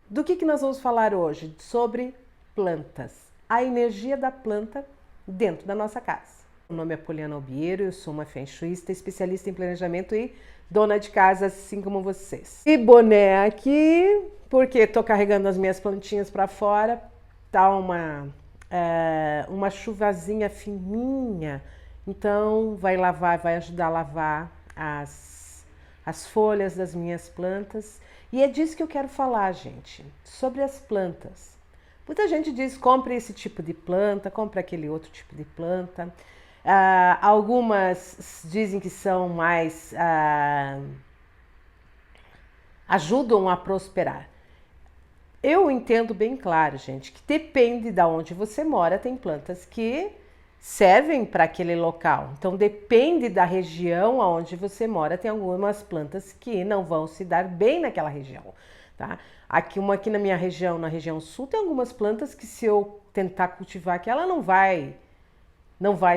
Do que nós vamos falar hoje? Sobre plantas, a energia da planta dentro da nossa casa. Meu nome é Poliana Albiero, eu sou uma feng shuista, especialista em planejamento e dona de casa, assim como vocês. E boné aqui, porque estou carregando as minhas plantinhas para fora, tá uma chuvazinha fininha, então vai lavar, vai ajudar a lavar as folhas das minhas plantas. E é disso que eu quero falar, gente, sobre as plantas. Muita gente diz, compre esse tipo de planta, compre aquele outro tipo de planta. Algumas dizem que são mais... ajudam a prosperar. Eu entendo bem claro, gente, que depende de onde você mora, tem plantas que servem para aquele local. Então, depende da região onde você mora, tem algumas plantas que não vão se dar bem naquela região, tá? Aqui na minha região, na região sul, tem algumas plantas que se eu tentar cultivar aqui, ela não vai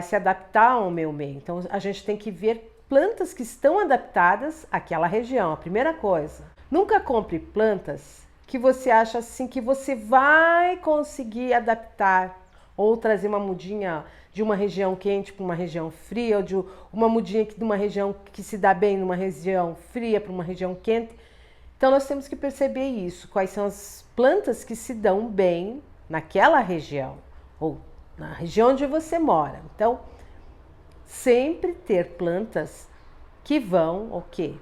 se adaptar ao meu meio. Então, a gente tem que ver plantas que estão adaptadas àquela região, a primeira coisa. Nunca compre plantas que você acha assim que você vai conseguir adaptar ou trazer uma mudinha de uma região quente para uma região fria, ou de uma mudinha de uma região que se dá bem numa região fria para uma região quente. Então nós temos que perceber isso, quais são as plantas que se dão bem naquela região ou na região onde você mora. Então, sempre ter plantas que vão o quê?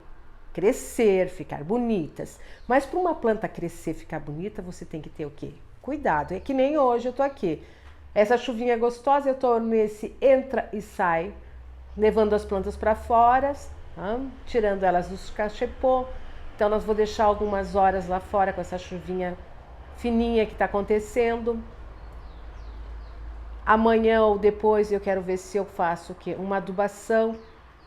Crescer, ficar bonitas. Mas para uma planta crescer, ficar bonita, você tem que ter o quê? Cuidado. É que nem hoje eu tô aqui. Essa chuvinha gostosa, eu tô nesse entra e sai, levando as plantas para fora, tá? Tirando elas dos cachepô. Então nós vou deixar algumas horas lá fora com essa chuvinha fininha que está acontecendo. Amanhã ou depois eu quero ver se eu faço o quê? Uma adubação,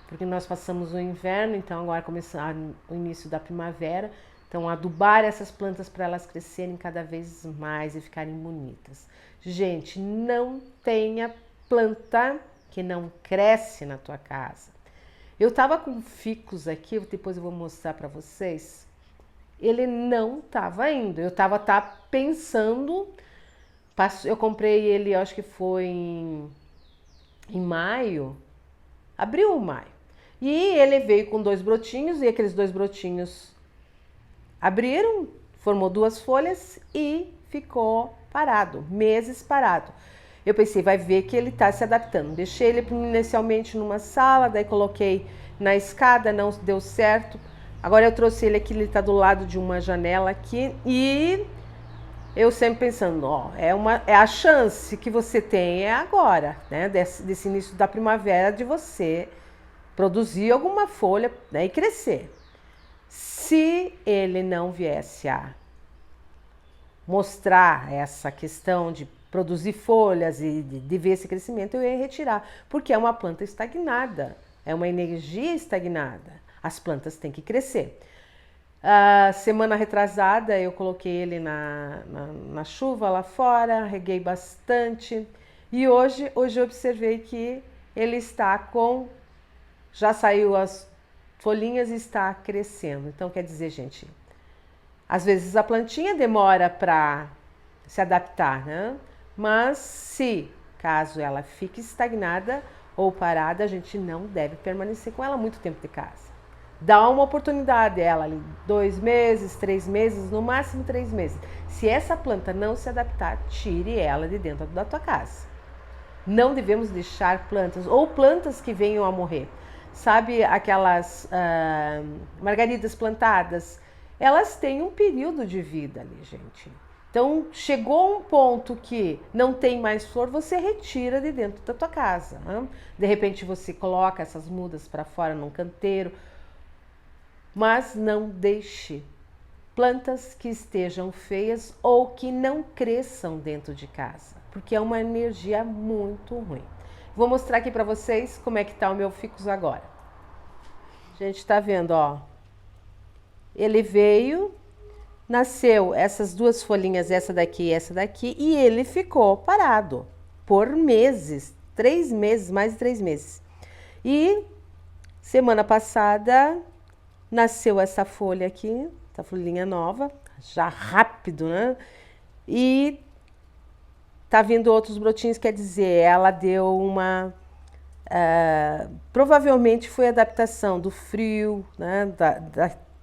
porque nós passamos o inverno, então agora começar o início da primavera. Então, adubar essas plantas para elas crescerem cada vez mais e ficarem bonitas. Gente, não tenha planta que não cresce na tua casa. Eu tava com ficus aqui, depois eu vou mostrar para vocês. Ele não tava indo. Eu tava pensando, eu comprei ele, acho que foi em maio, abril ou maio. E ele veio com 2 brotinhos e aqueles 2 brotinhos abriram, formou 2 folhas e ficou parado, meses parado. Eu pensei, vai ver que ele está se adaptando. Deixei ele inicialmente numa sala, daí coloquei na escada, não deu certo. Agora eu trouxe ele aqui, ele está do lado de uma janela aqui e eu sempre pensando, ó, é a chance que você tem é agora, né, desse início da primavera de você produzir alguma folha, né, e crescer. Se ele não viesse a mostrar essa questão de produzir folhas e de ver esse crescimento, eu ia retirar, porque é uma planta estagnada, é uma energia estagnada. As plantas têm que crescer. Semana retrasada eu coloquei ele na chuva lá fora, reguei bastante e hoje eu observei que ele está já saiu as folhinhas e está crescendo. Então quer dizer, gente, às vezes a plantinha demora para se adaptar, né? Mas se caso ela fique estagnada ou parada, a gente não deve permanecer com ela muito tempo de casa. Dá uma oportunidade ela ali, 2 meses, 3 meses, no máximo 3 meses. Se essa planta não se adaptar, tire ela de dentro da tua casa. Não devemos deixar plantas ou plantas que venham a morrer. Sabe aquelas margaridas plantadas? Elas têm um período de vida ali, gente. Então, chegou um ponto que não tem mais flor, você retira de dentro da tua casa. Né? De repente, você coloca essas mudas para fora num canteiro. Mas não deixe plantas que estejam feias ou que não cresçam dentro de casa, porque é uma energia muito ruim. Vou mostrar aqui para vocês como é que tá o meu ficus agora. A gente tá vendo, ó. Ele veio, nasceu essas 2 folhinhas, essa daqui e essa daqui, e ele ficou parado por meses, 3 meses, mais de 3 meses. E semana passada nasceu essa folha aqui, essa folhinha nova, já rápido, né? E tá vindo outros brotinhos, quer dizer, ela deu uma... provavelmente foi adaptação do frio, né?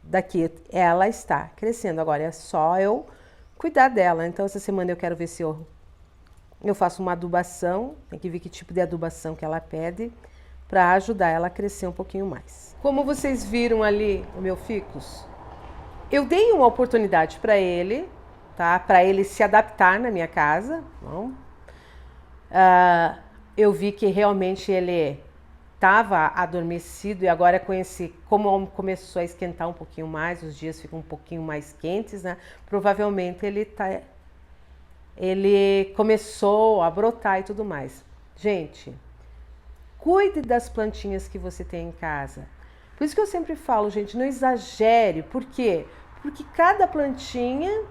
Daqui. Ela está crescendo, agora é só eu cuidar dela. Então, essa semana eu quero ver se eu faço uma adubação, tem que ver que tipo de adubação que ela pede, para ajudar ela a crescer um pouquinho mais. Como vocês viram ali o meu ficus, eu dei uma oportunidade para ele, tá? Para ele se adaptar na minha casa. Bom, eu vi que realmente ele estava adormecido e agora como começou a esquentar um pouquinho mais, os dias ficam um pouquinho mais quentes, né? Provavelmente ele começou a brotar e tudo mais. Gente, cuide das plantinhas que você tem em casa. Por isso que eu sempre falo, gente, não exagere. Por quê? Porque cada plantinha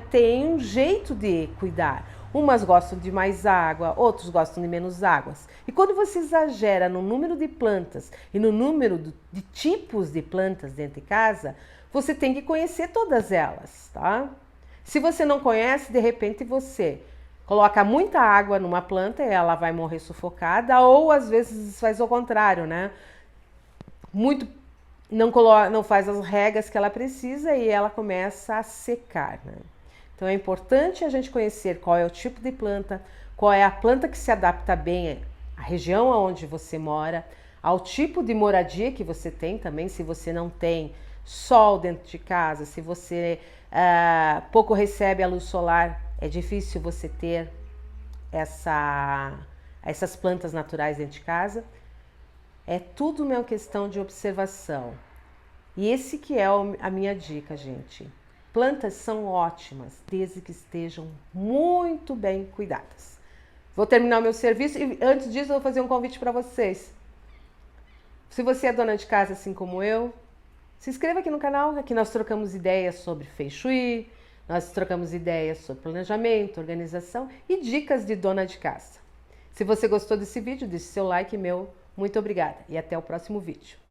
tem um jeito de cuidar. Umas gostam de mais água, outros gostam de menos águas. E quando você exagera no número de plantas e no número de tipos de plantas dentro de casa, você tem que conhecer todas elas, tá? Se você não conhece, de repente você coloca muita água numa planta e ela vai morrer sufocada, ou às vezes faz o contrário, né? Não faz as regas que ela precisa e ela começa a secar, né? Então é importante a gente conhecer qual é o tipo de planta, qual é a planta que se adapta bem à região onde você mora, ao tipo de moradia que você tem também, se você não tem sol dentro de casa, se você pouco recebe a luz solar, é difícil você ter essas plantas naturais dentro de casa. É tudo uma questão de observação. E esse que é a minha dica, gente. Plantas são ótimas, desde que estejam muito bem cuidadas. Vou terminar o meu serviço e antes disso eu vou fazer um convite para vocês. Se você é dona de casa assim como eu, se inscreva aqui no canal, aqui nós trocamos ideias sobre Feng Shui, nós trocamos ideias sobre planejamento, organização e dicas de dona de casa. Se você gostou desse vídeo, deixe seu like, muito obrigada e até o próximo vídeo.